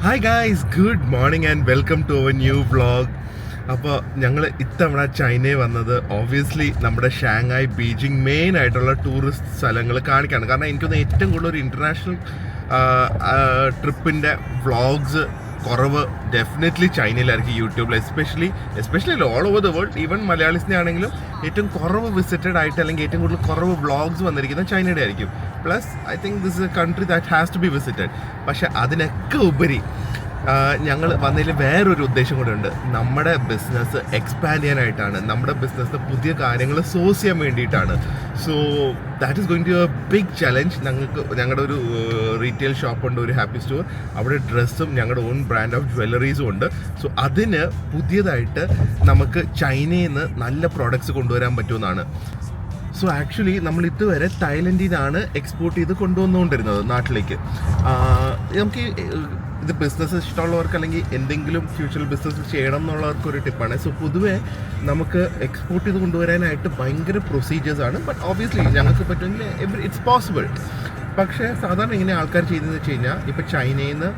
Hi guys, good morning and welcome to our new vlog. അപ്പോൾ ഞങ്ങൾ ഇത്തവണ ചൈനയിൽ വന്നത് ഓബ്വിയസ്ലി നമ്മുടെ ഷാങ്ഹായ്, ബീജിംഗ് മെയിൻ ആയിട്ടുള്ള ടൂറിസ്റ്റ് സ്ഥലങ്ങൾ കാണിക്കാണ്. കാരണം എനിക്കൊന്ന് ഏറ്റവും കൂടുതൽ ഒരു ഇൻ്റർനാഷണൽ ട്രിപ്പിൻ്റെ വ്ളോഗ്സ് കുറവ് ഡെഫിനറ്റ്ലി ചൈനയിലായിരിക്കും യൂട്യൂബിൽ. Especially all over the world, even മലയാളീസിനെ ആണെങ്കിലും ഏറ്റവും കുറവ് വിസിറ്റഡ് ആയിട്ട് അല്ലെങ്കിൽ ഏറ്റവും കൂടുതൽ കുറവ് വ്ളോഗ്സ് വന്നിരിക്കുന്നത് ചൈനയുടെ ആയിരിക്കും. Plus I think this is a country that has to be visited. പക്ഷെ അതിനൊക്കെ ഉപരി ഞങ്ങൾ വന്നതിൽ വേറൊരു ഉദ്ദേശം കൂടെ ഉണ്ട്. നമ്മുടെ ബിസിനസ് എക്സ്പാൻഡ് ചെയ്യാനായിട്ടാണ്, നമ്മുടെ ബിസിനസ്സിൽ പുതിയ കാര്യങ്ങൾ സോഴ്സ് ചെയ്യാൻ വേണ്ടിയിട്ടാണ്. So that is going to a big challenge. ഞങ്ങളുടെ ഒരു റീറ്റെയിൽ ഷോപ്പുണ്ട്, ഒരു ഹാപ്പി സ്റ്റോർ. അവിടെ ഡ്രസ്സും ഞങ്ങളുടെ ഓൺ ബ്രാൻഡ് ഓഫ് ജ്വല്ലറീസും ഉണ്ട്. സോ അതിന് പുതിയതായിട്ട് നമുക്ക് ചൈനയിൽ നിന്ന് നല്ല പ്രോഡക്ട്സ് കൊണ്ടുവരാൻ പറ്റുമെന്നാണ്. സോ ആക്ച്വലി നമ്മൾ ഇതുവരെ തായ്ലൻഡിൽ നിന്നാണ് എക്സ്പോർട്ട് ചെയ്ത് കൊണ്ടുവന്നുകൊണ്ടിരുന്നത് നാട്ടിലേക്ക്. നമുക്ക് ഇത് ബിസിനസ് ഇഷ്ടമുള്ളവർക്ക് അല്ലെങ്കിൽ എന്തെങ്കിലും ഫ്യൂച്ചറിൽ ബിസിനസ് ചെയ്യണം എന്നുള്ളവർക്ക് ഒരു ടിപ്പാണ്. സോ പൊതുവേ നമുക്ക് എക്സ്പോർട്ട് ചെയ്ത് കൊണ്ടുവരാനായിട്ട് ഭയങ്കര പ്രൊസീജിയേഴ്സാണ്. ബട്ട് ഓബ്വിയസ്ലി ഞങ്ങൾക്ക് പറ്റുമെങ്കിൽ ഇറ്റ്സ് പോസിബിൾ. പക്ഷേ സാധാരണ ഇങ്ങനെ ആൾക്കാർ ചെയ്തതെന്ന് വെച്ച് കഴിഞ്ഞാൽ, ഇപ്പോൾ ചൈനയിൽ നിന്ന്,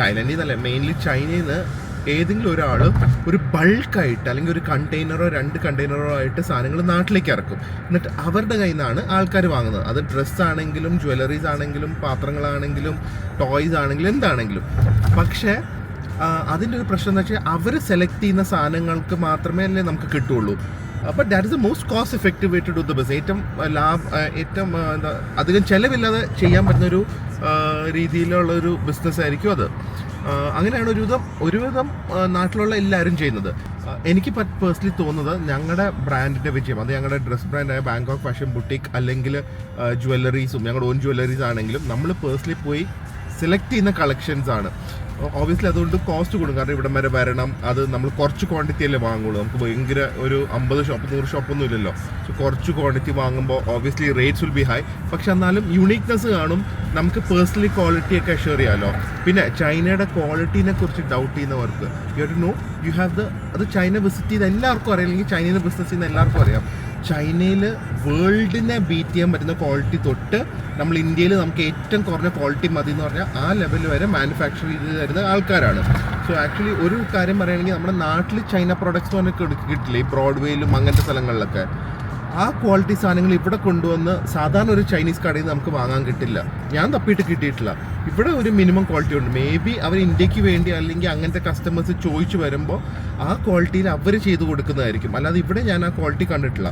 തായ്ലൻഡിൽ നിന്നല്ല, മെയിൻലി ചൈനയിൽ നിന്ന് ഏതെങ്കിലും ഒരാൾ ഒരു ബൾക്കായിട്ട് അല്ലെങ്കിൽ ഒരു കണ്ടെയ്നറോ 2 കണ്ടെയ്നറോ ആയിട്ട് സാധനങ്ങൾ നാട്ടിലേക്ക് ഇറക്കും. എന്നിട്ട് അവരുടെ കയ്യിൽ നിന്നാണ് ആൾക്കാർ വാങ്ങുന്നത്. അത് ഡ്രസ്സ് ആണെങ്കിലും ജ്വല്ലറീസ് ആണെങ്കിലും പാത്രങ്ങളാണെങ്കിലും ടോയ്സ് ആണെങ്കിലും എന്താണെങ്കിലും. പക്ഷേ അതിൻ്റെ ഒരു പ്രശ്നം എന്ന് വെച്ചാൽ അവർ സെലക്ട് ചെയ്യുന്ന സാധനങ്ങൾക്ക് മാത്രമേ അല്ലേ നമുക്ക് കിട്ടുള്ളൂ. അപ്പോൾ that is the most cost effective way to do the business. ഏറ്റവും എന്താ അധികം ചിലവില്ലാതെ ചെയ്യാൻ പറ്റുന്നൊരു രീതിയിലുള്ളൊരു ബിസിനസ് ആയിരിക്കും അത്. അങ്ങനെയാണ് ഒരുവിധം നാട്ടിലുള്ള എല്ലാവരും ചെയ്യുന്നത്. എനിക്ക് പേഴ്സണലി തോന്നുന്നത് ഞങ്ങളുടെ ബ്രാൻഡിൻ്റെ വിജയം, അത് ഞങ്ങളുടെ ഡ്രസ് ബ്രാൻഡായ ബാങ്കോക്ക് ഫാഷൻ ബുട്ടീക്ക് അല്ലെങ്കിൽ ജ്വല്ലറീസും ഞങ്ങളുടെ ഓൺ ജ്വല്ലറീസ് ആണെങ്കിലും നമ്മൾ പേഴ്സണലി പോയി സെലക്ട് ചെയ്യുന്ന കളക്ഷൻസ് ആണ്. ഓബ്വിയസ്ലി അതുകൊണ്ട് കോസ്റ്റ് കൂടും. കാരണം ഇവിടം വരെ വരണം, അത് നമ്മൾ കുറച്ച് ക്വാണ്ടിറ്റി അല്ലേ വാങ്ങുള്ളൂ. നമുക്ക് ഭയങ്കര ഒരു 50 ഷോപ്പ് 100 ഷോപ്പൊന്നും ഇല്ലല്ലോ. സോ കുറച്ച് ക്വാണ്ടിറ്റി വാങ്ങുമ്പോൾ obviously rates will be high. പക്ഷെ എന്നാലും യൂണീക്നെസ് കാണും. നമുക്ക് പേഴ്സണലി ക്വാളിറ്റിയൊക്കെ അഷ്യൂർ ചെയ്യാമല്ലോ. പിന്നെ ചൈനയുടെ ക്വാളിറ്റീനെ കുറിച്ച് ഡൗട്ട് ചെയ്യുന്നവർക്ക് യു ഹാവ് അത് ചൈന വിസിറ്റ് ചെയ്ത് എല്ലാവർക്കും അറിയാം, അല്ലെങ്കിൽ ചൈനയിൽ ബിസിനസ് ചെയ്യുന്ന എല്ലാവർക്കും അറിയാം. ചൈനയിൽ വേൾഡിനെ ബീറ്റ് ചെയ്യാൻ പറ്റുന്ന ക്വാളിറ്റി തൊട്ട് നമ്മൾ ഇന്ത്യയിൽ നമുക്ക് ഏറ്റവും കുറഞ്ഞ ക്വാളിറ്റി മതി എന്ന് പറഞ്ഞാൽ ആ ലെവൽ വരെ മാനുഫാക്ചർ ചെയ്ത് തരുന്ന ആൾക്കാരാണ്. സോ ആക്ച്വലി ഒരു കാര്യം പറയുകയാണെങ്കിൽ നമ്മുടെ നാട്ടിൽ ചൈന പ്രോഡക്ട്സ് പറഞ്ഞാൽ കിട്ടില്ല, ഈ ബ്രോഡ്വേയിലും അങ്ങനത്തെ സ്ഥലങ്ങളിലൊക്കെ. ആ ക്വാളിറ്റി സാധനങ്ങൾ ഇവിടെ കൊണ്ടുവന്ന് സാധാരണ ഒരു ചൈനീസ് കടയിൽ നിന്ന് നമുക്ക് വാങ്ങാൻ കിട്ടില്ല. ഞാൻ തപ്പിയിട്ട് കിട്ടിയിട്ടില്ല. ഇവിടെ ഒരു മിനിമം ക്വാളിറ്റി ഉണ്ട്. മേ ബി അവർ ഇന്ത്യക്ക് വേണ്ടി അല്ലെങ്കിൽ അങ്ങനത്തെ കസ്റ്റമേഴ്സ് ചോദിച്ചു വരുമ്പോൾ ആ ക്വാളിറ്റിയിൽ അവർ ചെയ്ത് കൊടുക്കുന്നതായിരിക്കും. അല്ലാതെ ഇവിടെ ഞാൻ ആ ക്വാളിറ്റി കണ്ടിട്ടില്ല.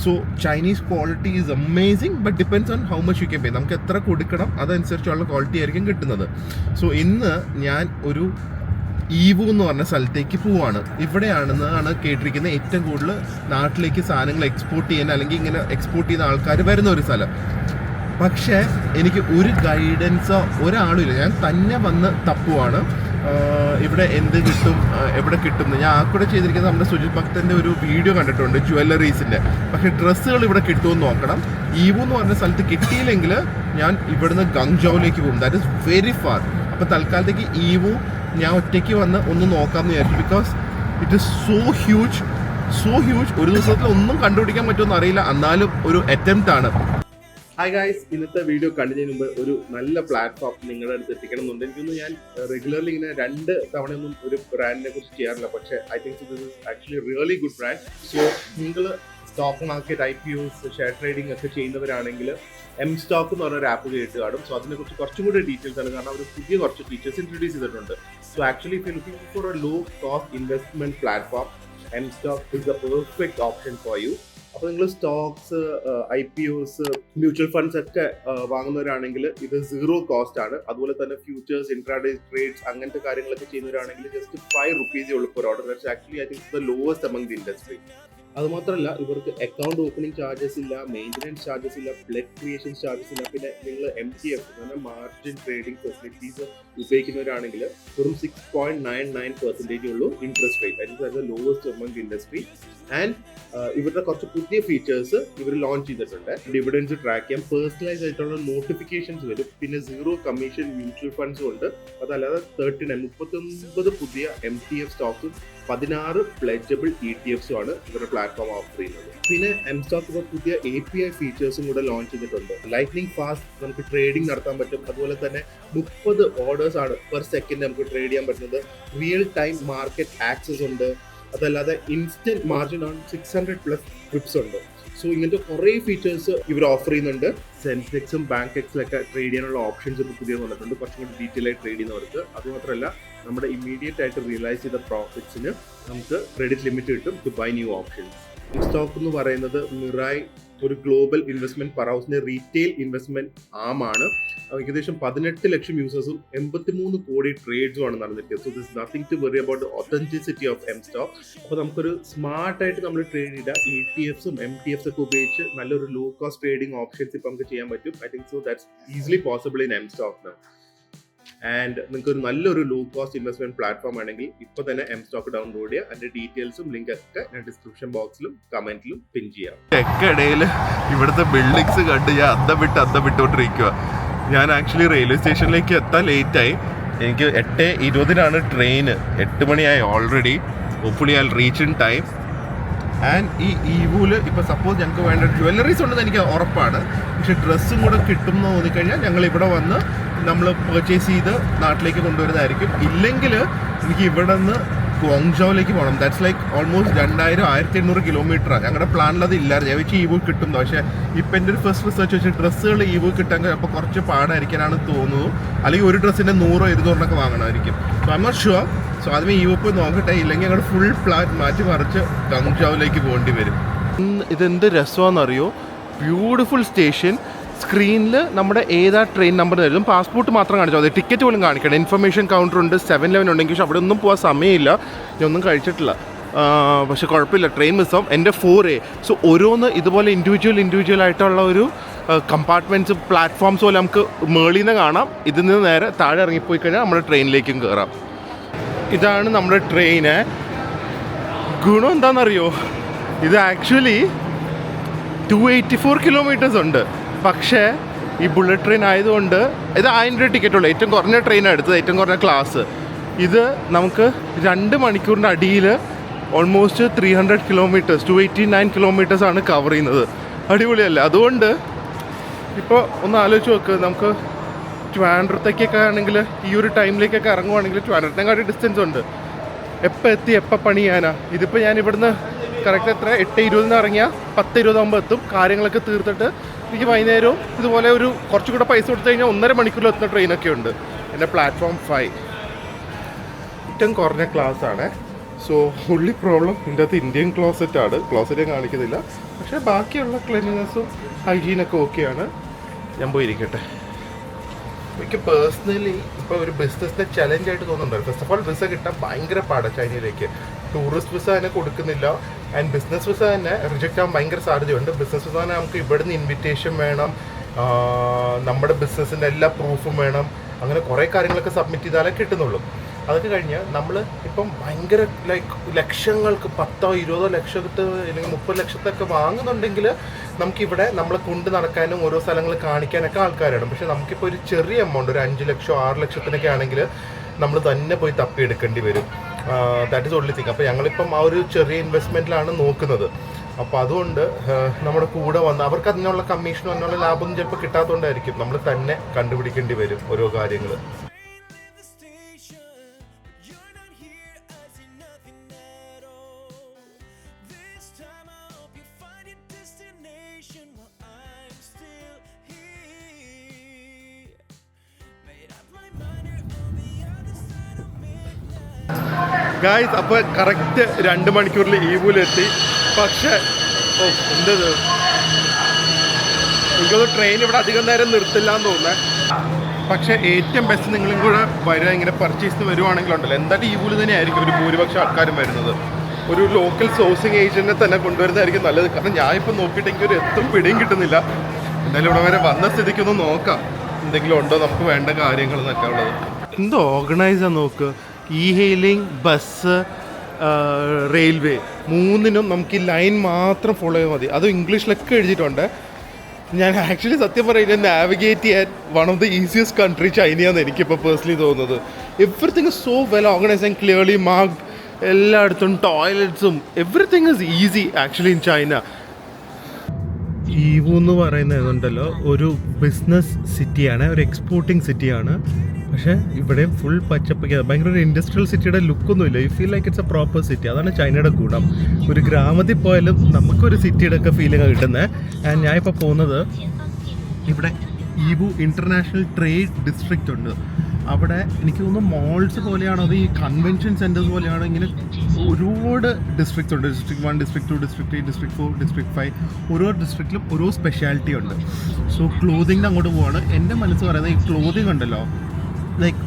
So Chinese quality is amazing, but depends on how much you can പേ. നമുക്ക് എത്ര കൊടുക്കണം അതനുസരിച്ചുള്ള ക്വാളിറ്റി ആയിരിക്കും കിട്ടുന്നത്. സോ ഇന്ന് ഞാൻ ഒരു ഈവു എന്ന് പറഞ്ഞ സ്ഥലത്തേക്ക് പോവാണ്. ഇവിടെയാണെന്നാണ് കേട്ടിരിക്കുന്നത് ഏറ്റവും കൂടുതൽ നാട്ടിലേക്ക് സാധനങ്ങൾ എക്സ്പോർട്ട് ചെയ്യാൻ അല്ലെങ്കിൽ ഇങ്ങനെ എക്സ്പോർട്ട് ചെയ്യുന്ന ആൾക്കാർ വരുന്ന ഒരു സ്ഥലം. പക്ഷേ എനിക്ക് ഒരു ഗൈഡൻസോ ഒരാളും ഇല്ല. ഞാൻ തന്നെ വന്ന് തപ്പുവാണ് ഇവിടെ എന്ത് കിട്ടും, എവിടെ കിട്ടും. ഞാൻ ആ കൂടെ ചെയ്തിരിക്കുന്നത് നമ്മുടെ സുജിത് ഭക്തൻ്റെ ഒരു വീഡിയോ കണ്ടിട്ടുണ്ട് ജ്വല്ലറീസിൻ്റെ. പക്ഷേ ഡ്രസ്സുകൾ ഇവിടെ കിട്ടുമെന്ന് നോക്കണം. ഈവു എന്ന് പറഞ്ഞ സ്ഥലത്ത് കിട്ടിയില്ലെങ്കിൽ ഞാൻ ഇവിടുന്ന് ഗങ്ജോവിലേക്ക് പോകും. That is very far. അപ്പോൾ തൽക്കാലത്തേക്ക് ഈവു ഞാൻ ഒറ്റയ്ക്ക് വന്ന് ഒന്ന് നോക്കാമെന്ന് വിചാരിച്ചു. Because it is so huge. ഒരു ദിവസത്തിൽ ഒന്നും കണ്ടുപിടിക്കാൻ പറ്റുമെന്ന് അറിയില്ല, എന്നാലും ഒരു അറ്റംപ്റ്റ് ആണ്. ഹായ് ഗായ്സ്, ഇന്നത്തെ വീഡിയോ കണ്ടതിന് മുമ്പ് ഒരു നല്ല പ്ലാറ്റ്ഫോം നിങ്ങളുടെ അടുത്ത് എത്തിക്കണം എന്നുണ്ട്. എനിക്കൊന്നും ഞാൻ റെഗുലർലി ഇങ്ങനെ 2 തവണയൊന്നും ഒരു ബ്രാൻഡിനെ കുറിച്ച് ചെയ്യാറില്ല. പക്ഷേ I think this is actually really good brand. So നിങ്ങൾ stock market, IPOs, share trading ഒക്കെ ചെയ്യുന്നവരാണെങ്കിൽ എം സ്റ്റോക്ക് എന്ന് പറഞ്ഞൊരു ആപ്പ് കേട്ട് കാണും. സോ അതിനെക്കുറിച്ച് കുറച്ചും കൂടി ഡീറ്റെയിൽസ് ആണ്, കാരണം അവർ പുതിയ കുറച്ച് ഫീച്ചേഴ്സ് ഇൻട്രൊഡ്യൂസ് ചെയ്തിട്ടുണ്ട്. So actually if you looking for a low cost investment platform, M stock is the perfect option for you. അപ്പോൾ നിങ്ങൾ സ്റ്റോക്സ്, IPOs, മ്യൂച്വൽ ഫണ്ട്സ് ഒക്കെ വാങ്ങുന്നവരാണെങ്കിൽ ഇത് 0 കോസ്റ്റ് ആണ്. അതുപോലെ തന്നെ ഫ്യൂച്ചേഴ്സ്, ഇൻട്രാഡേ ട്രേഡ്സ് അങ്ങനത്തെ കാര്യങ്ങളൊക്കെ ചെയ്യുന്നവരാണെങ്കിൽ ജസ്റ്റ് 5 റുപ്പീസേ ഉള്ളൂ per order. That's actually I think the lowest among the industry. അതുമാത്രമല്ല ഇവർക്ക് അക്കൗണ്ട് ഓപ്പണിംഗ് ചാർജസ് ഇല്ല, മെയിൻ്റനൻസ് ചാർജസ് ഇല്ല, ബ്ലഡ് ക്രിയേഷൻ ചാർജസ് ഇല്ല. പിന്നെ നിങ്ങൾ MTF മാർജിൻ ട്രേഡിംഗ് ഫെസിലിറ്റീസ് ഉപയോഗിക്കുന്നവരാണെങ്കിൽ വെറും 6.99% ഉള്ളൂ interest rate. That is the lowest among the industry. And ഇവരുടെ കുറച്ച് പുതിയ ഫീച്ചേഴ്സ് ഇവർ ലോഞ്ച് ചെയ്തിട്ടുണ്ട്. ഡിവിഡൻസ് ട്രാക്ക് ചെയ്യാം, പേഴ്സണലൈസ് ആയിട്ടുള്ള നോട്ടിഫിക്കേഷൻസ് വരും, പിന്നെ 0 കമ്മീഷൻ മ്യൂച്വൽ ഫണ്ട്സും ഉണ്ട്. അതല്ലാതെ 39 പുതിയ MTF സ്റ്റോക്സും 16 പ്ലെഡ്ജബിൾ ETFസും ആണ് ഇവരുടെ പ്ലാറ്റ്ഫോം ഓഫർ ചെയ്യുന്നത്. പിന്നെ M-Stock ഇപ്പോൾ പുതിയ API ഫീച്ചേഴ്സും കൂടെ ലോഞ്ച് ചെയ്തിട്ടുണ്ട്. ലൈറ്റ്നിങ് ഫാസ്റ്റ് നമുക്ക് ട്രേഡിംഗ് നടത്താൻ പറ്റും. അതുപോലെ തന്നെ 30 ഓർഡേഴ്സ് ആണ് പെർ സെക്കൻഡ് നമുക്ക് ട്രേഡ് ചെയ്യാൻ പറ്റുന്നത്. റിയൽ ടൈം മാർക്കറ്റ് ആക്സസ് ഉണ്ട്. അതല്ലാതെ ഇൻസ്റ്റന്റ് മാർജിൻ ഓൺ 600+ ട്രിപ്സ് ഉണ്ട്. സോ ഇങ്ങനത്തെ കുറേ ഫീച്ചേഴ്സ് ഇവർ ഓഫർ ചെയ്യുന്നുണ്ട്. സെൻസെക്സും ബാങ്ക് എക്സിലൊക്കെ ട്രേഡ് ചെയ്യാനുള്ള ഓപ്ഷൻസ് ഇപ്പോൾ പുതിയ വന്നിട്ടുണ്ട്, കുറച്ചും കൂടി ഡീറ്റെയിൽ ആയി ട്രേഡ് ചെയ്യുന്നവർക്ക്. അതുമാത്രമല്ല നമ്മുടെ ഇമ്മീഡിയറ്റ് ആയിട്ട് റിയലൈസ് ചെയ്ത പ്രോഫിറ്റ്സിന് നമുക്ക് ക്രെഡിറ്റ് ലിമിറ്റ് കിട്ടും to buy new options. Stock എന്ന് പറയുന്നത് മിറായ് ഒരു ഗ്ലോബൽ ഇൻവെസ്റ്റ്മെന്റ് പവർ ഹൗസിന്റെ റീറ്റെയിൽ ഇൻവെസ്റ്റ്മെന്റ് ആമാണ്. ഏകദേശം 18 ലക്ഷം യൂസേഴ്സും 83 കോടി ട്രേഡ്സും ആണ് നടന്നിരിക്കുന്നത്. So this nothing to worry about authenticity of M-Stock. അപ്പോൾ നമുക്കൊരു സ്മാർട്ടായിട്ട് നമ്മൾ ട്രേഡ് ചെയ്ത ETFസും MTFs ഒക്കെ ഉപയോഗിച്ച് നല്ലൊരു ലോ കോസ്റ്റ് ട്രേഡിംഗ് ഓപ്ഷൻസ് ഇപ്പം നമുക്ക് ചെയ്യാൻ പറ്റും. I think so that's easily possible in M-Stock now. And നിങ്ങൾക്ക് ഒരു നല്ലൊരു ലോ കോസ്റ്റ് ഇൻവെസ്റ്റ്മെന്റ് പ്ലാറ്റ്ഫോം ആണെങ്കിൽ ഇപ്പോൾ തന്നെ M-Stock ഡൗൺലോഡ് ചെയ്യുക. അതിന്റെ ഡീറ്റെയിൽസും ലിങ്ക് ഒക്കെ ഞാൻ ഡിസ്ക്രിപ്ഷൻ ബോക്സിലും കമന്റിലും പിൻ ചെയ്യാം. ഇടയിൽ ഇവിടുത്തെ ബിൽഡിങ്സ് കണ്ട് ഞാൻ അന്തം വിട്ടോണ്ടിരിക്കുക. ഞാൻ ആക്ച്വലി റെയിൽവേ സ്റ്റേഷനിലേക്ക് എത്താൻ ലേറ്റായി. എനിക്ക് 8:20 ട്രെയിന്, 8 മണിയായി already. Hopefully I will reach in time. And ഈ ഈവൂല് ഇപ്പോൾ സപ്പോസ് ഞങ്ങൾക്ക് വേണ്ട ജ്വല്ലറീസ് ഉണ്ടെന്ന് എനിക്ക് ഉറപ്പാണ്. പക്ഷെ ഡ്രസ്സും കൂടെ കിട്ടും എന്ന് തോന്നിക്കഴിഞ്ഞാൽ ഞങ്ങൾ ഇവിടെ വന്ന് നമ്മൾ പർച്ചേസ് ചെയ്ത് നാട്ടിലേക്ക് കൊണ്ടുവരുന്നതായിരിക്കും. ഇല്ലെങ്കിൽ എനിക്ക് ഇവിടെ നിന്ന് ഗോങ്ജോയിലേക്ക് പോകണം. ദാറ്റ്സ് ലൈക്ക് ഓൾമോസ്റ്റ് 1800 കിലോമീറ്ററാണ്. ഞങ്ങളുടെ പ്ലാനിൽ അത് ഇല്ലായിരുന്നു. ഞാൻ വെച്ച് ഈവൂ കിട്ടുന്നു. പക്ഷേ ഇപ്പം എൻ്റെ ഒരു ഫസ്റ്റ് റിസർച്ച് വെച്ചാൽ ഡ്രസ്സുകൾ ഈവൂ കിട്ടാൻ അപ്പോൾ കുറച്ച് പാടായിരിക്കാനാണ് തോന്നുന്നു. അല്ലെങ്കിൽ ഒരു ഡ്രസ്സിൻ്റെ 100-200 വാങ്ങണമായിരിക്കും. So I am not sure. So ആദ്യമേ ഈവൂ പോയി നോക്കട്ടെ. ഇല്ലെങ്കിൽ ഞങ്ങളുടെ ഫുൾ പ്ലാൻ മാറ്റി മറിച്ച് ഗോങ്ജോയിലേക്ക് പോകേണ്ടി വരും. ഇതെന്ത് രസമാണെന്നറിയോ? Beautiful station. സ്ക്രീനിൽ നമ്മുടെ ഏതാ ട്രെയിൻ നമ്പർ തരും. പാസ്പോർട്ട് മാത്രം കാണിച്ചാൽ മതി, ടിക്കറ്റ് പോലും കാണിക്കണം. ഇൻഫർമേഷൻ കൗണ്ടർ ഉണ്ട്. 7-11 ഉണ്ടെങ്കിൽ. പക്ഷെ അവിടെ ഒന്നും പോകാൻ സമയമില്ല. ഞാൻ ഒന്നും കഴിച്ചിട്ടില്ല. പക്ഷെ കുഴപ്പമില്ല, ട്രെയിൻ മിസ്സാവും. എൻ്റെ 4A. സോ ഓരോന്ന് ഇതുപോലെ ഇൻഡിവിജ്വൽ ആയിട്ടുള്ള ഒരു കമ്പാർട്ട്മെൻറ്റ്സ് പ്ലാറ്റ്ഫോംസ് പോലെ നമുക്ക് മേളിൽ നിന്ന് കാണാം. ഇതിൽ നിന്ന് നേരെ താഴെ ഇറങ്ങിപ്പോയി കഴിഞ്ഞാൽ നമ്മുടെ ട്രെയിനിലേക്കും കയറാം. ഇതാണ് നമ്മുടെ ട്രെയിന്. ഗുണം എന്താണെന്നറിയോ? ഇത് ആക്ച്വലി 284 കിലോമീറ്റേഴ്സ് ഉണ്ട്. പക്ഷേ ഈ ബുള്ളറ്റ് ട്രെയിൻ ആയതുകൊണ്ട് ഇത് 1000 ടിക്കറ്റ് ഉള്ളൂ. ഏറ്റവും കുറഞ്ഞ ട്രെയിനാണ് എടുത്തത്, ഏറ്റവും കുറഞ്ഞ ക്ലാസ്. ഇത് നമുക്ക് 2 മണിക്കൂറിൻ്റെ അടിയിൽ ഓൾമോസ്റ്റ് 300 കിലോമീറ്റേഴ്സ്, 289 കിലോമീറ്റേഴ്സാണ് കവർ ചെയ്യുന്നത്. അടിപൊളിയല്ല? അതുകൊണ്ട് ഇപ്പോൾ ഒന്ന് ആലോചിച്ച് നോക്ക്. നമുക്ക് ട്രിവാൻഡ്രത്തേക്കൊക്കെ ആണെങ്കിൽ ഈ ഒരു ടൈമിലേക്കൊക്കെ ഇറങ്ങുവാണെങ്കിൽ ട്രിവാൻഡ്രത്തിനെക്കാട്ടി ഡിസ്റ്റൻസ് ഉണ്ട്. എപ്പോൾ എത്തി എപ്പോൾ പണി ചെയ്യാനാ? ഇതിപ്പോൾ ഞാൻ ഇവിടുന്ന് കറക്റ്റ് എത്ര 8:20 ഇറങ്ങിയാൽ 10:20 എത്തും. കാര്യങ്ങളൊക്കെ തീർത്തിട്ട് എനിക്ക് വൈകുന്നേരവും ഇതുപോലെ ഒരു കുറച്ചുകൂടെ പൈസ കൊടുത്തു കഴിഞ്ഞാൽ 1.5 മണിക്കൂറിൽ എത്തുന്ന ട്രെയിനൊക്കെ ഉണ്ട്. എൻ്റെ പ്ലാറ്റ്ഫോം 5 ഏറ്റവും കുറഞ്ഞ ക്ലാസ്സാണ്. സോ ഫുള്ളി പ്രോബ്ലം ഇതിൻ്റെ അകത്ത് ഇന്ത്യൻ ക്ലോസറ്റാണ്. ക്ലോസറ്റ് കാണിക്കുന്നില്ല, പക്ഷേ ബാക്കിയുള്ള ക്ലീനിനെസ്സും ഹൈജീനൊക്കെ ഓക്കെയാണ്. ഞാൻ പോയിരിക്കട്ടെ. എനിക്ക് പേഴ്സണലി ഇപ്പോൾ ഒരു ബിസിനസ്സിൻ്റെ ചലഞ്ചായിട്ട് തോന്നുന്നുണ്ട്. ഫസ്റ്റ് ഓഫ് ഓൾ വിസ കിട്ടാൻ ഭയങ്കര പാടാണ് ചൈനയിലേക്ക്. ടൂറിസ്റ്റ് വിസ തന്നെ കൊടുക്കുന്നില്ല. ആൻഡ് ബിസിനസ് വിസ തന്നെ റിജക്റ്റ് ആവാൻ ഭയങ്കര സാധ്യതയുണ്ട്. ബിസിനസ് വിസ തന്നെ നമുക്ക് ഇവിടുന്ന് ഇൻവിറ്റേഷൻ വേണം, നമ്മുടെ ബിസിനസ്സിൻ്റെ എല്ലാ പ്രൂഫും വേണം. അങ്ങനെ കുറേ കാര്യങ്ങളൊക്കെ സബ്മിറ്റ് ചെയ്താലേ കിട്ടുന്നുള്ളൂ. അതൊക്കെ കഴിഞ്ഞ് നമ്മൾ ഇപ്പം ഭയങ്കര ലക്ഷങ്ങൾക്ക് 10-20 ലക്ഷത്ത് അല്ലെങ്കിൽ 30 ലക്ഷത്തൊക്കെ വാങ്ങുന്നുണ്ടെങ്കിൽ നമുക്കിവിടെ നമ്മളെ കൊണ്ട് നടക്കാനും ഓരോ സ്ഥലങ്ങൾ കാണിക്കാനൊക്കെ ആൾക്കാരാണ്. പക്ഷേ നമുക്കിപ്പോൾ ഒരു ചെറിയ എമൗണ്ട്, ഒരു 5 ലക്ഷം 6 ലക്ഷത്തിനൊക്കെ ആണെങ്കിൽ നമ്മൾ തന്നെ പോയി തപ്പിയെടുക്കേണ്ടി വരും. That is only thing. അപ്പോൾ ഞങ്ങളിപ്പം ആ ഒരു ചെറിയ ഇൻവെസ്റ്റ്മെൻറ്റിലാണ് നോക്കുന്നത്. അപ്പോൾ അതുകൊണ്ട് നമ്മുടെ കൂടെ വന്ന് അവർക്ക് അതിനുള്ള കമ്മീഷനോ അതിനുള്ള ലാഭമൊന്നും ചിലപ്പോൾ കിട്ടാത്തതുകൊണ്ടായിരിക്കും നമ്മൾ തന്നെ കണ്ടുപിടിക്കേണ്ടി വരും ഓരോ കാര്യങ്ങൾ. ഗായ്സ്, അപ്പോൾ കറക്റ്റ് 2 മണിക്കൂറിൽ ഈവൂലെത്തി. പക്ഷേ എന്തത് എനിക്കത് ട്രെയിൻ ഇവിടെ അധികം നേരം നിർത്തില്ല എന്ന് തോന്നുന്നത്. പക്ഷേ ഏറ്റവും ബെസ്റ്റ് നിങ്ങളും കൂടെ വരിക, ഇങ്ങനെ പർച്ചേസിന് വരുവാണെങ്കിലുണ്ടല്ലോ, എന്തായാലും ഈവൂല് തന്നെയായിരിക്കും ഒരു ഭൂരിപക്ഷം ആൾക്കാരും വരുന്നത്. ഒരു ലോക്കൽ സോഴ്സിങ് ഏജൻറ്റിനെ തന്നെ കൊണ്ടുവരുന്നതായിരിക്കും നല്ലത്. കാരണം ഞാൻ ഇപ്പം നോക്കിയിട്ട് എനിക്കൊരു എത്തും പിടിയും കിട്ടുന്നില്ല. എന്തായാലും ഇവിടെ വരെ വന്ന സ്ഥിതിക്കൊന്ന് നോക്കാം എന്തെങ്കിലും ഉണ്ടോ നമുക്ക് വേണ്ട കാര്യങ്ങൾ എന്നൊക്കെ ഉള്ളത്. എന്തോ ഓർഗനൈസാണ് നോക്ക്. ഇ ഹെയിലിംഗ്, ബസ്, റെയിൽവേ, മൂന്നിനും നമുക്ക് ഈ ലൈൻ മാത്രം ഫോളോ ചെയ്താൽ മതി. അതും ഇംഗ്ലീഷിലൊക്കെ എഴുതിയിട്ടുണ്ട്. ഞാൻ ആക്ച്വലി സത്യം പറയുന്നത് നാവിഗേറ്റ് ചെയ്യാൻ one of the easiest country ചൈനയാണെന്ന് എനിക്കിപ്പോൾ പേഴ്സണലി തോന്നുന്നത്. Everything is so well organised and clearly marked. എല്ലായിടത്തും ടോയ്ലറ്റ്സും everything is easy actually in China. Yiwu എന്ന് പറയുന്നതുണ്ടല്ലോ ഒരു ബിസിനസ് സിറ്റിയാണ്, ഒരു എക്സ്പോർട്ടിങ് സിറ്റിയാണ്. പക്ഷേ ഇവിടെ ഫുൾ പച്ചപ്പൊക്കെ, ഭയങ്കര ഒരു ഇൻഡസ്ട്രിയൽ സിറ്റിയുടെ ലുക്കൊന്നുമില്ല. You feel like it's a proper city. അതാണ് ചൈനയുടെ ഗുണം. ഒരു ഗ്രാമത്തിൽ പോയാലും നമുക്കൊരു സിറ്റിയുടെ ഒക്കെ ഫീലിംഗ് കിട്ടുന്നത്. ആൻഡ് ഞാൻ ഇപ്പോൾ പോകുന്നത് ഇവിടെ ഈവു ഇൻ്റർനാഷണൽ ട്രേഡ് ഡിസ്ട്രിക്റ്റ് ഉണ്ട്. അവിടെ എനിക്ക് തോന്നുന്നു മോൾസ് പോലെയാണോ അത് ഈ കൺവെൻഷൻ സെൻറ്റേഴ്സ് പോലെയാണോ, ഇങ്ങനെ ഒരുപാട് ഡിസ്ട്രിക്ട്സ് ഉണ്ട്. District 1, district 2, district 3, district 4, district 5. ഓരോ ഡിസ്ട്രിക്റ്റിലും ഓരോ സ്പെഷ്യാലിറ്റി ഉണ്ട്. സോ ക്ലോതിങ്ങിന് അങ്ങോട്ട് പോവാണ്. എൻ്റെ മനസ്സ് പറയുന്നത് ഈ ക്ലോതിങ് ഉണ്ടല്ലോ, ലൈക്ക്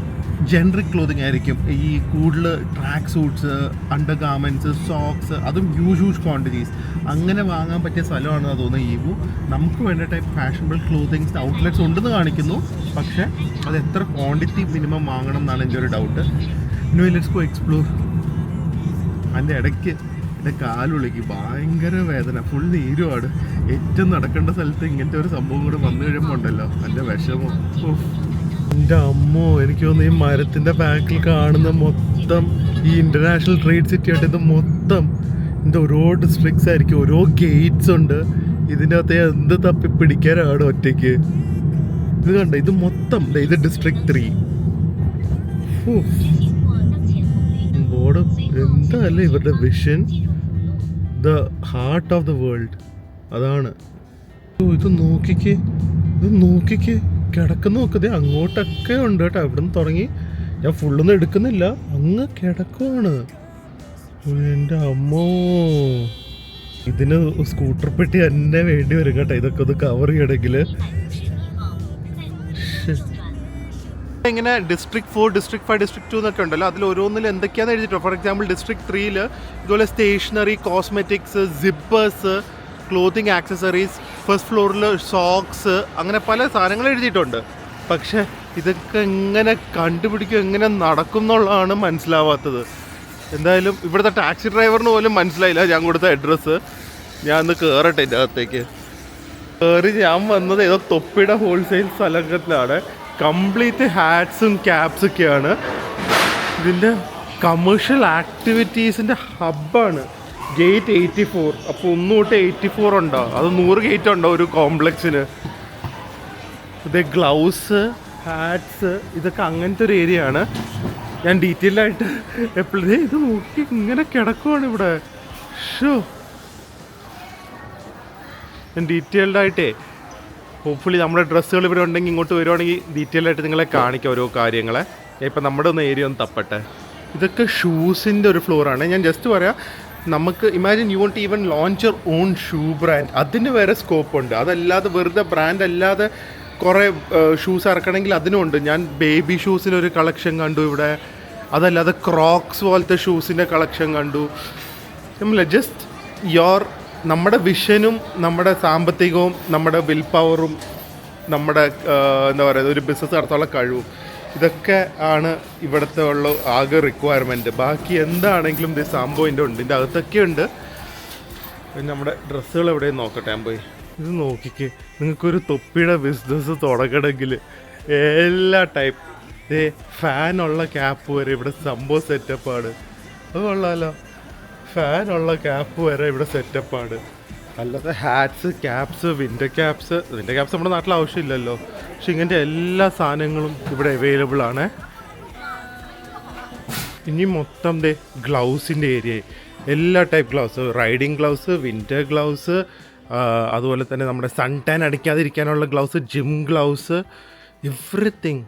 ജനറിക് ക്ലോതിങ് ആയിരിക്കും. ഈ കൂടുതൽ track suits, under garments, socks, അതും ഹ്യൂജ് ക്വാണ്ടിറ്റീസ് അങ്ങനെ വാങ്ങാൻ പറ്റിയ സ്ഥലമാണെന്ന് തോന്നുന്നത് ഈവു. നമുക്ക് വേണ്ട ടൈപ്പ് ഫാഷനബിൾ ക്ലോതിങ്സ് ഔട്ട്ലെറ്റ്സ് ഉണ്ടെന്ന് കാണിക്കുന്നു. പക്ഷേ അത് എത്ര ക്വാണ്ടിറ്റി മിനിമം വാങ്ങണം എന്നാണ് എൻ്റെ ഒരു doubt. No, let's go explore. അതിൻ്റെ ഇടയ്ക്ക് എൻ്റെ കാലുളിക്ക് ഭയങ്കര വേദന, ഫുൾ നീരുമാണ്. ഏറ്റവും നടക്കേണ്ട സ്ഥലത്ത് ഇങ്ങനത്തെ ഒരു സംഭവം കൂടെ വന്നു കഴിയുമ്പോൾ ഉണ്ടല്ലോ എൻ്റെ വിഷമം. എൻ്റെ അമ്മോ, എനിക്ക് തോന്നുന്നു ഈ മരത്തിൻ്റെ ബാക്കിൽ കാണുന്ന മൊത്തം ഈ ഇൻ്റർനാഷണൽ ട്രേഡ് സിറ്റി ആയിട്ട് ഇത് മൊത്തം ഇതിൻ്റെ ഓരോ ഡിസ്ട്രിക്ട്സ് ആയിരിക്കും, ഓരോ ഗേറ്റ്സ് ഉണ്ട്. ഇതിൻ്റെ അകത്ത് എന്ത് തപ്പി പിടിക്കാനാണ് ഒറ്റയ്ക്ക്. ഇത് കണ്ട, ഇത് മൊത്തം ഇത് ഡിസ്ട്രിക്ട് 3. ബോർഡ് എന്തല്ലേ ഇവരുടെ vision, the heart of the world. അതാണ്. ഇത് നോക്കിക്കേ, കിടക്കുന്ന നോക്കതേ അങ്ങോട്ടൊക്കെ ഉണ്ട് കേട്ടോ. ഇവിടെ നിന്ന് തുടങ്ങി ഞാൻ ഫുള്ളൊന്നും എടുക്കുന്നില്ല, അങ്ങ് കിടക്കുവാണ്. എൻ്റെ അമ്മോ, ഇതിന് സ്കൂട്ടർ പെട്ടി തന്നെ വേണ്ടി വരും കേട്ടോ ഇതൊക്കെ ഒന്ന് കവർ ചെയ്യണമെങ്കിൽ. ഇങ്ങനെ ഡിസ്ട്രിക്ട് 4, ഡിസ്ട്രിക്ട് 5, ഡിസ്ട്രിക്ട് 2 എന്നൊക്കെ ഉണ്ടല്ലോ. അതിൽ ഓരോന്നിൽ എന്തൊക്കെയാണെന്ന് എഴുതിയിട്ടുണ്ട്. ഫോർ എക്സാമ്പിൾ ഡിസ്ട്രിക്ട് 3 ഇതുപോലെ stationery, cosmetics, zippers, clothing accessories, first ഫ്ലോറിൽ സോക്സ്, അങ്ങനെ പല സാധനങ്ങൾ എഴുതിയിട്ടുണ്ട്. പക്ഷേ ഇതൊക്കെ എങ്ങനെ കണ്ടുപിടിക്കും, എങ്ങനെ നടക്കും എന്നുള്ളതാണ് മനസ്സിലാവാത്തത്. എന്തായാലും ഇവിടുത്തെ ടാക്സി ഡ്രൈവറിന് പോലും മനസ്സിലായില്ല ഞാൻ കൊടുത്ത അഡ്രസ്സ്. ഞാൻ ഒന്ന് കയറട്ടെ ഇതിൻ്റെ അകത്തേക്ക്. കയറി ഞാൻ വന്നത് ഏതോ തൊപ്പിയുടെ ഹോൾസെയിൽ സ്ഥലത്തിലാണ്. കംപ്ലീറ്റ് ഹാറ്റ്സും ക്യാപ്സൊക്കെയാണ്. ഇതിൻ്റെ കമേഴ്ഷ്യൽ ആക്ടിവിറ്റീസിൻ്റെ ഹബ്ബാണ്. ഗേറ്റ് 84. അപ്പോൾ 1 തൊട്ട് 84 ഉണ്ടോ, അത് 100 ഗേറ്റ് ഉണ്ടോ ഒരു കോംപ്ലക്സിന്. ഇത് ഗ്ലൗസ്, ഹാറ്റ്സ്, ഇതൊക്കെ അങ്ങനത്തെ ഒരു ഏരിയ ആണ്. ഞാൻ ഡീറ്റെയിൽ ആയിട്ട് എപ്പോഴും ഇത് നോക്കി ഇങ്ങനെ കിടക്കുവാണ് ഇവിടെ. ഞാൻ ഡീറ്റെയിൽഡ് ആയിട്ടേ ഹോപ്പ്ഫുള്ളി നമ്മുടെ ഡ്രസ്സുകൾ ഇവിടെ ഉണ്ടെങ്കിൽ ഇങ്ങോട്ട് വരുവാണെങ്കിൽ ഡീറ്റെയിൽ ആയിട്ട് നിങ്ങളെ കാണിക്കാം ഓരോ കാര്യങ്ങളെ. ഇപ്പം നമ്മുടെ ഒന്ന് ഏരിയ ഒന്ന് തപ്പട്ടെ. ഇതൊക്കെ ഷൂസിൻ്റെ ഒരു ഫ്ലോറാണ്. ഞാൻ ജസ്റ്റ് പറയാം, നമുക്ക് imagine you won't even launch your own shoe brand, അതിന് വരെ സ്കോപ്പ് ഉണ്ട്. അതല്ലാതെ വെറുതെ ബ്രാൻഡ് അല്ലാതെ കുറേ ഷൂസ് ഇറക്കണമെങ്കിൽ അതിനുണ്ട്. ഞാൻ ബേബി ഷൂസിനൊരു കളക്ഷൻ കണ്ടു ഇവിടെ. അതല്ലാതെ ക്രോക്സ് പോലത്തെ ഷൂസിൻ്റെ കളക്ഷൻ കണ്ടു. നമ്മളല്ല, ജസ്റ്റ് നമ്മുടെ വിഷനും നമ്മുടെ സാമ്പത്തികവും നമ്മുടെ വിൽ പവറും നമ്മുടെ എന്താ പറയുക ഒരു ബിസിനസ് നടത്താനുള്ള കഴിവും, ഇതൊക്കെ ആണ് ഇവിടുത്തെ ഉള്ള ആകെ റിക്വയർമെൻറ്റ്. ബാക്കി എന്താണെങ്കിലും ഇത് സംഭവം ഉണ്ട്, ഇതിൻ്റെ അകത്തൊക്കെ ഉണ്ട്. നമ്മുടെ ഡ്രസ്സുകൾ എവിടെയും നോക്കട്ടെ ഞാൻ പോയി. ഇത് നോക്കിക്കേ, നിങ്ങൾക്കൊരു തൊപ്പിയുടെ ബിസിനസ് തുടങ്ങണമെങ്കിൽ എല്ലാ ടൈപ്പ് ഫാനുള്ള ക്യാപ്പ് വരെ ഇവിടെ സംഭവം സെറ്റപ്പാണ്. അത് കൊള്ളാമല്ലോ, ഫാനുള്ള ക്യാപ്പ് വരെ ഇവിടെ സെറ്റപ്പാണ്. അല്ലാതെ ഹാറ്റ്സ്, ക്യാപ്സ്, വിൻ്റർ ക്യാപ്സ് നമ്മുടെ നാട്ടിൽ ആവശ്യമില്ലല്ലോ. പക്ഷെ ഇങ്ങനത്തെ എല്ലാ സാധനങ്ങളും ഇവിടെ അവൈലബിൾ ആണ്. ഇനി മൊത്തം ഗ്ലൗസിൻ്റെ ഏരിയ, എല്ലാ type gloves, riding gloves, winter gloves, അതുപോലെ തന്നെ നമ്മുടെ സൺ ടാൻ അടിക്കാതിരിക്കാനുള്ള ഗ്ലൗസ്, ജിം ഗ്ലൗസ്, എവറിത്തിങ്.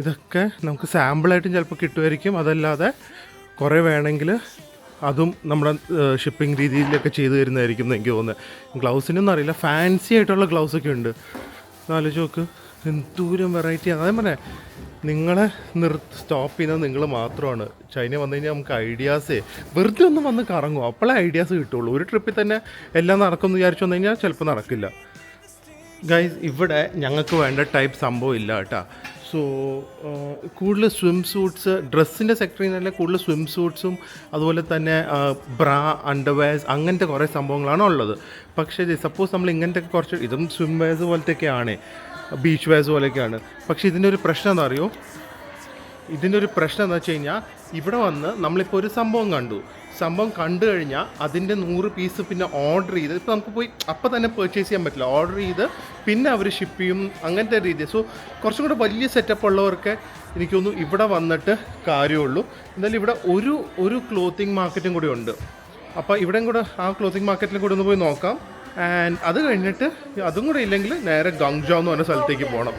ഇതൊക്കെ നമുക്ക് സാമ്പിളായിട്ടും ചിലപ്പോൾ കിട്ടുമായിരിക്കും. അതല്ലാതെ കുറേ വേണമെങ്കിൽ അതും നമ്മുടെ ഷിപ്പിംഗ് രീതിയിലൊക്കെ ചെയ്തു തരുന്നതായിരിക്കും എന്ന് എനിക്ക് തോന്നുന്നത്. ഗ്ലൗസിനൊന്നും അറിയില്ല, ഫാൻസി ആയിട്ടുള്ള ഗ്ലൗസൊക്കെ ഉണ്ട്. ആലോചിച്ച് നോക്ക്, എന്തോരം വെറൈറ്റിയാണ്. അതേ പറഞ്ഞേ, നിങ്ങളെ സ്റ്റോപ്പ് ചെയ്യുന്നത് നിങ്ങൾ മാത്രമാണ്. ചൈന വന്നു കഴിഞ്ഞാൽ നമുക്ക് ഐഡിയാസേ വെറുതെ ഒന്നും വന്ന് കറങ്ങും, അപ്പോഴേ ഐഡിയാസ് കിട്ടുള്ളൂ. ഒരു ട്രിപ്പിൽ തന്നെ എല്ലാം നടക്കുമെന്ന് വിചാരിച്ചു വന്നു കഴിഞ്ഞാൽ ചിലപ്പോൾ നടക്കില്ല. ഗൈസ്, ഇവിടെ ഞങ്ങൾക്ക് വേണ്ട ടൈപ്പ് സംഭവം ഇല്ല കേട്ടോ. സോ കൂടുതൽ സ്വിം സൂട്ട്സ്, ഡ്രസ്സിൻ്റെ സെക്ടറിൽ നിന്നല്ല കൂടുതൽ സ്വിം സൂട്ട്സും അതുപോലെ തന്നെ ബ്രാ, അണ്ടർവെയർസ് അങ്ങനത്തെ കുറേ സംഭവങ്ങളാണ് ഉള്ളത്. പക്ഷേ സപ്പോസ് നമ്മൾ ഇങ്ങനത്തെ കുറച്ച് ഇതും സ്വിം വെയർസ് പോലത്തെയൊക്കെയാണ്, ബീച്ച് വെയർസ് പോലെയൊക്കെയാണ്. പക്ഷേ ഇതിൻ്റെ ഒരു പ്രശ്നം എന്താ അറിയോ? ഇതിൻ്റെ ഒരു പ്രശ്നം എന്താ വെച്ച് കഴിഞ്ഞാൽ ഇവിടെ വന്ന് നമ്മളിപ്പോൾ ഒരു സംഭവം കണ്ടു കഴിഞ്ഞാൽ അതിൻ്റെ 100 പീസ് പിന്നെ ഓർഡർ ചെയ്ത് ഇപ്പോൾ നമുക്ക് പോയി അപ്പം തന്നെ പർച്ചേസ് ചെയ്യാൻ പറ്റില്ല. ഓർഡർ ചെയ്ത് പിന്നെ അവർ ഷിപ്പ് ചെയ്യും, അങ്ങനത്തെ രീതി. സോ കുറച്ചും കൂടെ വലിയ സെറ്റപ്പ് ഉള്ളവർക്ക് എനിക്ക് തോന്നുന്നു ഇവിടെ വന്നിട്ട് കാര്യമുള്ളൂ. എന്തായാലും ഇവിടെ ഒരു ക്ലോത്തിങ് മാർക്കറ്റും കൂടി ഉണ്ട്. അപ്പോൾ ഇവിടെയും കൂടെ ആ ക്ലോത്തിങ് മാർക്കറ്റിലും കൂടെ ഒന്ന് പോയി നോക്കാം. ആൻഡ് അത് കഴിഞ്ഞിട്ട് അതും കൂടെ ഇല്ലെങ്കിൽ നേരെ ഗങ്ജോ എന്ന് പറഞ്ഞ സ്ഥലത്തേക്ക് പോകണം.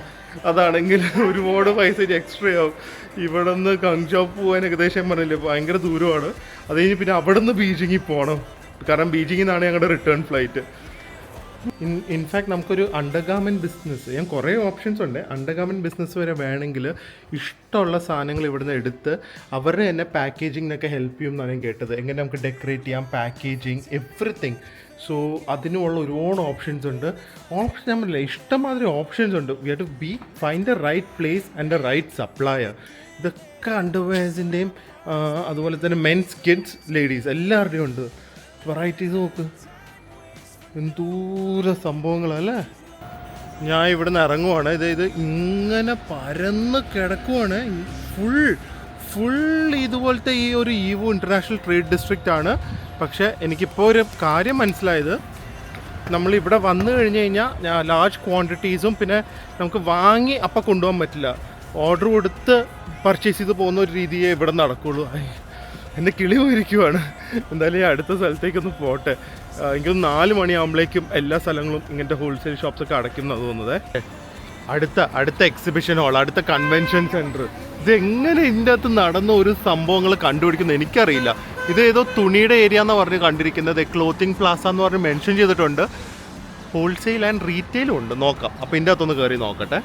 അതാണെങ്കിൽ ഒരുപാട് പൈസ എക്സ്ട്രാ ആവും. ഇവിടെ നിന്ന് ഗങ്ജോ പോകാൻ ഏകദേശം പറഞ്ഞില്ലേ ഭയങ്കര ദൂരമാണ്. അത് കഴിഞ്ഞ് പിന്നെ അവിടെ നിന്ന് ബീജിങ്ങിൽ പോകണം, കാരണം ബീജിങ്ങിൽ നിന്നാണ് ഞങ്ങളുടെ റിട്ടേൺ ഫ്ലൈറ്റ്. ഇൻഫാക്ട് നമുക്കൊരു അണ്ടർഗാർമെൻറ്റ് ബിസിനസ്, ഞാൻ കുറേ ഓപ്ഷൻസ് ഉണ്ട്. അണ്ടർഗാർമെൻറ്റ് ബിസിനസ് വരെ വേണമെങ്കിൽ ഇഷ്ടമുള്ള സാധനങ്ങൾ ഇവിടുന്ന് എടുത്ത് അവരുടെ തന്നെ പാക്കേജിങ്ങിനൊക്കെ ഹെൽപ്പ് ചെയ്യും എന്നാണ് ഞാൻ കേട്ടത്. എങ്ങനെ നമുക്ക് ഡെക്കറേറ്റ് ചെയ്യാം, പാക്കേജിങ്, എവറിത്തിങ്. സോ അതിനുള്ള ഒരുപാട് ഓപ്ഷൻസ് ഉണ്ട്. ഓപ്ഷൻ ഞാൻ പറഞ്ഞില്ല, ഇഷ്ടംമാതിരി ഓപ്ഷൻസ് ഉണ്ട്. We have to find the right place and the right supplier. ഇതൊക്കെ അണ്ടർവെയർസിൻ്റെയും അതുപോലെ തന്നെ മെൻസ്, കിഡ്സ്, ലേഡീസ് എല്ലാവരുടെയും ഉണ്ട്. വെറൈറ്റീസ് നോക്ക്, എന്തോരം സംഭവങ്ങളല്ലേ. ഞാൻ ഇവിടെ നിന്ന് ഇറങ്ങുവാണ്. ഇത് ഇങ്ങനെ പരന്ന് കിടക്കുവാണ്. ഫുൾ ഇതുപോലത്തെ ഈ ഒരു ഈവോ ഇൻ്റർനാഷണൽ ട്രേഡ് ഡിസ്ട്രിക്റ്റ് ആണ്. പക്ഷേ എനിക്കിപ്പോൾ ഒരു കാര്യം മനസ്സിലായത്, നമ്മളിവിടെ വന്നു കഴിഞ്ഞ് കഴിഞ്ഞാൽ ലാർജ് ക്വാണ്ടിറ്റീസും പിന്നെ നമുക്ക് വാങ്ങി അപ്പം കൊണ്ടുപോകാൻ പറ്റില്ല. ഓർഡർ കൊടുത്ത് പർച്ചേസ് ചെയ്ത് പോകുന്ന ഒരു രീതിയേ ഇവിടെ നടക്കുള്ളൂ. എൻ്റെ കിളി പോയിരിക്കുവാണ്. എന്തായാലും ഈ അടുത്ത സ്ഥലത്തേക്കൊന്ന് പോട്ടെ. എനിക്കൊന്ന് 4 മണിയാകുമ്പോഴേക്കും എല്ലാ സ്ഥലങ്ങളും ഇങ്ങനത്തെ ഹോൾസെയിൽ ഷോപ്സൊക്കെ അടയ്ക്കുന്ന തോന്നുന്നത്. അടുത്ത എക്സിബിഷൻ ഹാൾ, അടുത്ത കൺവെൻഷൻ സെൻറ്റർ, ഇതെങ്ങനെ ഇതിൻ്റെ അകത്ത് നടന്ന ഒരു സംഭവങ്ങൾ കണ്ടുപിടിക്കുന്നത് എനിക്കറിയില്ല. ഇത് ഏതോ തുണിയുടെ ഏരിയ എന്ന് പറഞ്ഞ് കണ്ടിരിക്കുന്നത്. ക്ലോത്തിങ് പ്ലാസ എന്ന് പറഞ്ഞ് മെൻഷൻ ചെയ്തിട്ടുണ്ട്. ഹോൾസെയിൽ ആൻഡ് റീറ്റെയിലും ഉണ്ട്. നോക്കാം. അപ്പോൾ ഇതിൻ്റെ അകത്തൊന്ന് കയറി നോക്കട്ടെ.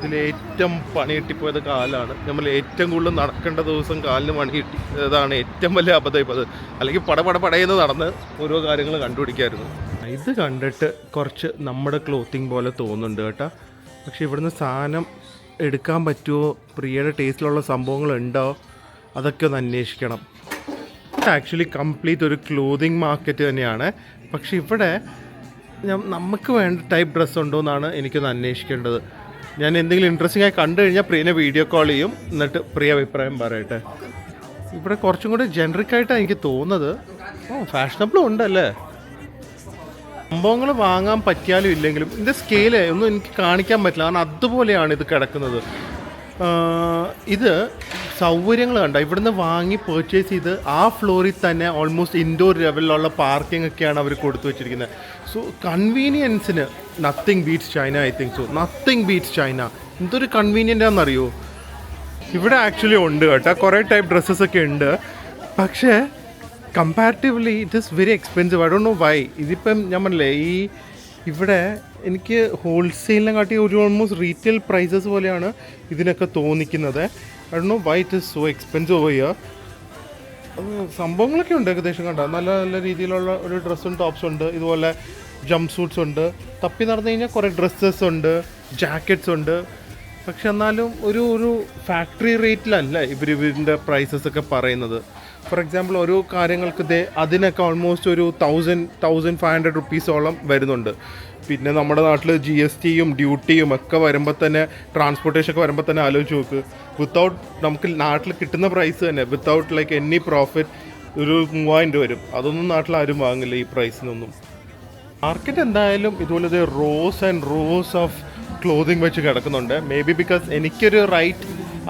ഇതിലേറ്റവും പണി കിട്ടിപ്പോയത് കാലാണ്. നമ്മൾ ഏറ്റവും കൂടുതൽ നടക്കേണ്ട ദിവസം കാലിന് പണി കിട്ടി. അതാണ് ഏറ്റവും വലിയ അബദ്ധം. ഇപ്പോൾ അത് അല്ലെങ്കിൽ പടയെന്ന് നടന്ന് ഓരോ കാര്യങ്ങൾ കണ്ടുപിടിക്കായിരുന്നു. ഇത് കണ്ടിട്ട് കുറച്ച് നമ്മുടെ ക്ലോത്തിങ് പോലെ തോന്നുന്നുണ്ട് കേട്ടോ. പക്ഷെ ഇവിടുന്ന് സാധനം എടുക്കാൻ പറ്റുമോ, പ്രിയയുടെ ടേസ്റ്റിലുള്ള സംഭവങ്ങളുണ്ടോ, അതൊക്കെ ഒന്ന് അന്വേഷിക്കണം. ആക്ച്വലി കംപ്ലീറ്റ് ഒരു ക്ലോത്തിങ് മാർക്കറ്റ് തന്നെയാണ്. പക്ഷെ ഇവിടെ നമുക്ക് വേണ്ട ടൈപ്പ് ഡ്രസ്സ് ഉണ്ടോ എന്നാണ് എനിക്കൊന്ന് അന്വേഷിക്കേണ്ടത്. ഞാൻ എന്തെങ്കിലും ഇൻട്രസ്റ്റിംഗ് ആയി കണ്ടു കഴിഞ്ഞാൽ പ്രിയനെ വീഡിയോ കോൾ ചെയ്യും, എന്നിട്ട് പ്രിയ അഭിപ്രായം പറയട്ടെ. ഇവിടെ കുറച്ചും കൂടി ജനറിക്കായിട്ടാണ് എനിക്ക് തോന്നുന്നത്. ഫാഷനബിളും ഉണ്ടല്ലേ. സംഭവങ്ങൾ വാങ്ങാൻ പറ്റിയാലും ഇല്ലെങ്കിലും ഇതിൻ്റെ സ്കെയില് ഒന്നും എനിക്ക് കാണിക്കാൻ പറ്റില്ല, കാരണം അതുപോലെയാണ് ഇത് കിടക്കുന്നത്. ഇത് സൗകര്യങ്ങൾ കണ്ട ഇവിടുന്ന് വാങ്ങി പർച്ചേസ് ചെയ്ത് ആ ഫ്ലോറിൽ തന്നെ ഓൾമോസ്റ്റ് ഇൻഡോർ ലെവലിലുള്ള പാർക്കിംഗ് ഒക്കെയാണ് അവർ കൊടുത്തു വെച്ചിരിക്കുന്നത്. സോ കൺവീനിയൻസിന് nothing beats China. I think so nothing beats China. എന്തൊരു കൺവീനിയൻ്റ് ആണെന്നറിയോ. ഇവിടെ ആക്ച്വലി ഉണ്ട് കേട്ടോ, കുറേ ടൈപ്പ് ഡ്രസ്സസ് ഒക്കെ ഉണ്ട്. പക്ഷേ comparatively it is very expensive. I don't know why. ഇതിപ്പം ഞാൻ പറഞ്ഞില്ലേ, ഇവിടെ എനിക്ക് ഹോൾസെയിലിനെ കാട്ടി ഒരു ഓൾമോസ്റ്റ് റീറ്റെയിൽ പ്രൈസസ് പോലെയാണ് ഇതിനൊക്കെ തോന്നിക്കുന്നത്. I don't know why it is so expensive over here. സംഭവങ്ങളൊക്കെ ഉണ്ട് ഏകദേശം കണ്ടോ. നല്ല നല്ല രീതിയിലുള്ള ഒരു ഡ്രസ്സും ടോപ്സും ഉണ്ട്. ഇതുപോലെ ജംപ് സൂട്ട്സ് ഉണ്ട്. തപ്പി നടന്നു കഴിഞ്ഞാൽ കുറേ ഡ്രസ്സസ് ഉണ്ട്, ജാക്കറ്റ്സ് ഉണ്ട്. പക്ഷെ എന്നാലും ഒരു ഫാക്ടറി റേറ്റിലല്ല ഇവരിൻ്റെ പ്രൈസസ് ഒക്കെ പറയുന്നത്. ഫോർ എക്സാമ്പിൾ ഓരോ കാര്യങ്ങൾക്ക് അതിനൊക്കെ ഓൾമോസ്റ്റ് ഒരു 1,500 റുപ്പീസോളം വരുന്നുണ്ട്. പിന്നെ നമ്മുടെ നാട്ടിൽ GSTയും ഡ്യൂട്ടിയും ഒക്കെ വരുമ്പോൾ തന്നെ, ട്രാൻസ്പോർട്ടേഷൻ ഒക്കെ വരുമ്പോൾ തന്നെ ആലോചിച്ച് നോക്ക്. വിത്തൗട്ട് നമുക്ക് നാട്ടിൽ കിട്ടുന്ന പ്രൈസ് തന്നെ, വിത്തൗട്ട് ലൈക്ക് എനി പ്രോഫിറ്റ് ഒരു 3000 വരും. അതൊന്നും നാട്ടിൽ ആരും വാങ്ങില്ല ഈ പ്രൈസിനൊന്നും. മാർക്കറ്റ് എന്തായാലും ഇതുപോലെ rose and rose of clothing വെച്ച് കിടക്കുന്നുണ്ട്. മേ ബി ബിക്കോസ് എനിക്കൊരു റൈറ്റ്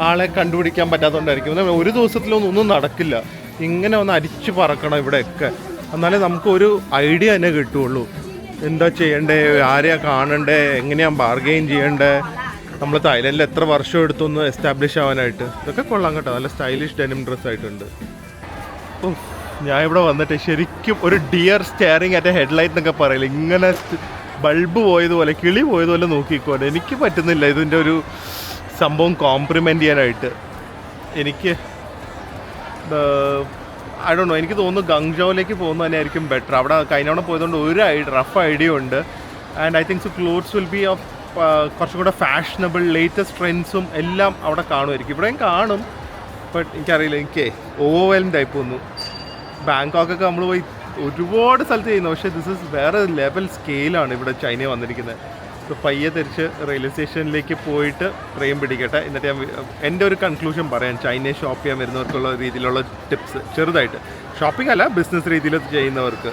ആളെ കണ്ടുപിടിക്കാൻ പറ്റാത്തതുകൊണ്ടായിരിക്കും. ഒരു ദിവസത്തിലൊന്നും നടക്കില്ല. ഇങ്ങനെ ഒന്ന് അരിച്ചു പറക്കണം ഇവിടെയൊക്കെ, എന്നാലേ നമുക്കൊരു ഐഡിയ തന്നെ കിട്ടുള്ളൂ. എന്താ ചെയ്യണ്ടേ, ആരെയാ കാണണ്ടേ, എങ്ങനെയാണ് ബാർഗെയിൻ ചെയ്യണ്ടേ. നമ്മൾ തായ്ലൻഡിൽ എത്ര വർഷം എടുത്തൊന്ന് എസ്റ്റാബ്ലിഷ് ആവാനായിട്ട്. ഇതൊക്കെ കൊള്ളാം കേട്ടോ, നല്ല സ്റ്റൈലിഷ് ഡെനിം ഡ്രസ് ആയിട്ടുണ്ട്. ഞാൻ ഇവിടെ വന്നിട്ട് ശരിക്കും ഒരു ഡിയർ സ്റ്റെയറിങ് അറ്റ് ഹെഡ്ലൈറ്റ് എന്നൊക്കെ പറയില്ല, ഇങ്ങനെ ബൾബ് പോയതുപോലെ, കിളി പോയതുപോലെ നോക്കിക്കോട്ടെ. എനിക്ക് പറ്റുന്നില്ല ഇതിൻ്റെ ഒരു സംഭവം കോംപ്ലിമെൻ്റ് ചെയ്യാനായിട്ട്. എനിക്ക് ഐ ഡോണ്ട് നോ, എനിക്ക് തോന്നുന്നു ഗങ്ജോയിലേക്ക് പോകുന്നത് തന്നെ ആയിരിക്കും ബെറ്റർ. അവിടെ കഴിഞ്ഞ പോയതുകൊണ്ട് ഒരു റഫ് ഐഡിയ ഉണ്ട്. And I think so clothes will be of കുറച്ചും കൂടെ ഫാഷനബിൾ ലേറ്റസ്റ്റ് ട്രെൻഡ്സും എല്ലാം അവിടെ കാണുമായിരിക്കും. ഇവിടെയും കാണും, ബട്ട് എനിക്കറിയില്ല, എനിക്ക് ഓവർവെൽംഡ് ആയി പോകുന്നു. ബാങ്കോക്കൊക്കെ നമ്മൾ പോയി ഒരുപാട് സ്ഥലത്ത് ചെയ്യുന്നു, പക്ഷേ ദിസ് ഇസ് വേറെ ലെവൽ സ്കെയിലാണ് ഇവിടെ ചൈന വന്നിരിക്കുന്നത്. ഇപ്പോൾ പയ്യെ തിരിച്ച് റെയിൽവേ സ്റ്റേഷനിലേക്ക് പോയിട്ട് ട്രെയിൻ പിടിക്കട്ടെ, എന്നിട്ട് ഞാൻ എൻ്റെ ഒരു കൺക്ലൂഷൻ പറയാം. ചൈനയിൽ ഷോപ്പ് ചെയ്യാൻ വരുന്നവർക്കുള്ള രീതിയിലുള്ള ടിപ്സ് ചെറുതായിട്ട്, ഷോപ്പിംഗ് അല്ല ബിസിനസ് രീതിയിൽ ചെയ്യുന്നവർക്ക്.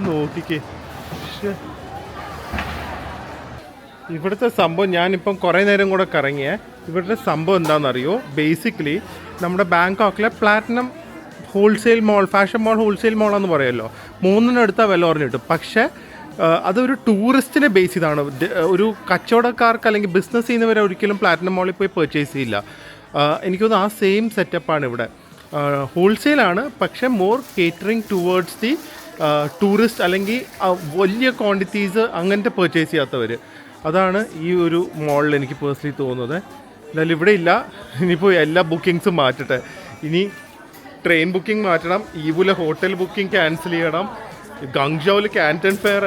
നോക്കിക്കേ, ഇവിടുത്തെ സംഭവം ഞാനിപ്പം കുറേ നേരം കൂടെ കറങ്ങിയേ. ഇവിടുത്തെ സംഭവം എന്താണെന്നറിയോ? ബേസിക്കലി നമ്മുടെ ബാങ്കോക്കിലെ പ്ലാറ്റിനം ഹോൾസെയിൽ മോൾ, ഫാഷൻ മോൾ, ഹോൾസെയിൽ മോളെന്ന് പറയുമല്ലോ, 3-നെടുത്താൽ വില കുറഞ്ഞ് കിട്ടും. പക്ഷേ അതൊരു ടൂറിസ്റ്റിനെ ബേസ് ചെയ്താണ്. ഒരു കച്ചവടക്കാർക്ക് അല്ലെങ്കിൽ ബിസിനസ് ചെയ്യുന്നവരെ ഒരിക്കലും പ്ലാറ്റിനം മോളിൽ പോയി പർച്ചേസ് ചെയ്യില്ല. എനിക്ക് തോന്നുന്നു ആ സെയിം സെറ്റപ്പാണ് ഇവിടെ. ഹോൾസെയിലാണ്, പക്ഷേ more catering towards the tourist അല്ലെങ്കിൽ വലിയ ക്വാണ്ടിറ്റീസ് അങ്ങനത്തെ പർച്ചേസ് ചെയ്യാത്തവർ. അതാണ് ഈ ഒരു മോളിൽ എനിക്ക് പേഴ്സണലി തോന്നുന്നത്. എന്നാലും ഇവിടെ ഇല്ല. ഇനിയിപ്പോൾ എല്ലാ ബുക്കിങ്സും മാറ്റട്ടെ. ഇനി ട്രെയിൻ ബുക്കിംഗ് മാറ്റണം, ഈവുലെ ഹോട്ടൽ ബുക്കിംഗ് ക്യാൻസൽ ചെയ്യണം. ഗങ്ജോയിൽ ക്യാൻറ്റൺ ഫെയർ,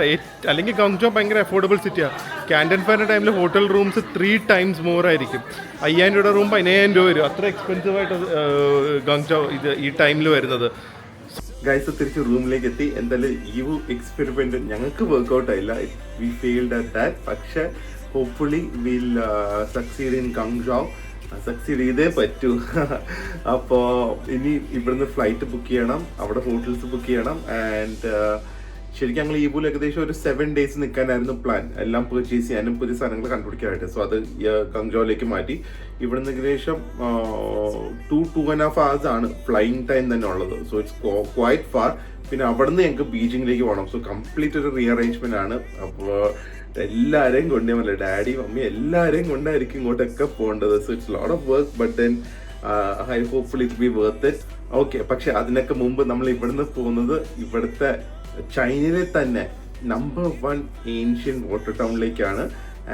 അല്ലെങ്കിൽ ഗങ്ജോ ഭയങ്കര അഫോർഡബിൾ സിറ്റിയാണ്. ക്യാൻറ്റൺ ഫെയറിൻ്റെ ടൈമിൽ ഹോട്ടൽ റൂംസ് 3 times മോർ ആയിരിക്കും. 5,000 രൂപയുടെ റൂം 15,000 രൂപ വരും. അത്ര എക്സ്പെൻസീവായിട്ട് ഗങ്ജോ ഇത് ഈ ടൈമിൽ വരുന്നത്. ഗൈസ് തിരിച്ച് റൂമിലേക്ക് എത്തി. എന്തായാലും ഈവു എക്സ്പെരിമെൻറ്റ് ഞങ്ങൾക്ക് വർക്ക്ഔട്ട് ആയില്ല, വി ഫെയിൽഡ് അറ്റ് ദാറ്റ്. പക്ഷേ hopefully will succeed in Guangzhou. Succeed ചെയ്തേ പറ്റൂ. അപ്പോൾ ഇനി ഇവിടുന്ന് ഫ്ലൈറ്റ് ബുക്ക് ചെയ്യണം, അവിടെ ഹോട്ടൽസ് ബുക്ക് ചെയ്യണം. ആൻഡ് ശരിക്കും ഞങ്ങൾ ഈബുൽ ഏകദേശം ഒരു 7 days നിൽക്കാനായിരുന്നു പ്ലാൻ, എല്ലാം പർച്ചേസ് ചെയ്യാനും പുതിയ സാധനങ്ങൾ കണ്ടുപിടിക്കാനായിട്ട്. സോ അത് ഗങ്ജോയിലേക്ക് മാറ്റി. ഇവിടുന്ന് ഏകദേശം 2-2.5 hours ആണ് ഫ്ലൈയിങ് ടൈം തന്നെ ഉള്ളത്. So it's quite far. പിന്നെ അവിടെ നിന്ന് ഞങ്ങൾക്ക് ബീജിങ്ങിലേക്ക് പോകണം. സോ കംപ്ലീറ്റ് ഒരു റീഅറേഞ്ച്മെന്റ് ആണ്. അപ്പോൾ എല്ലാവരെയും കൊണ്ടേ പറ്റില്ല, ഡാഡി മമ്മി എല്ലാവരെയും കൊണ്ടായിരിക്കും ഇങ്ങോട്ടൊക്കെ പോകേണ്ടത്. So it's lot of work, but then I hopefully it be worth it. Okay, പക്ഷെ അതിനൊക്കെ മുമ്പ് നമ്മൾ ഇവിടുന്ന് പോകുന്നത് ഇവിടുത്തെ ചൈനയിലെ തന്നെ നമ്പർ 1 ഏൻഷ്യൻ വാട്ടർ ടൗണിലേക്കാണ്.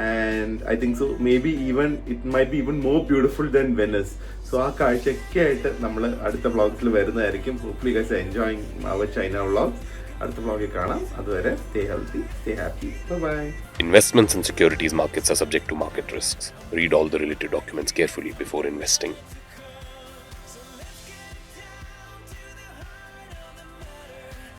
And I think so maybe even it might be even more beautiful than Venice. So ആ കാഴ്ചയൊക്കെ ആയിട്ട് നമ്മൾ അടുത്ത വ്ളോഗ്സിൽ വരുന്നതായിരിക്കും. Hopefully guys enjoying our China vlogs. അടുത്ത വ്ളോഗിൽ കാണാം. അതുവരെ stay healthy, stay happy. Bye-bye. Investments in securities markets are subject to market risks. Read all the related documents carefully before investing.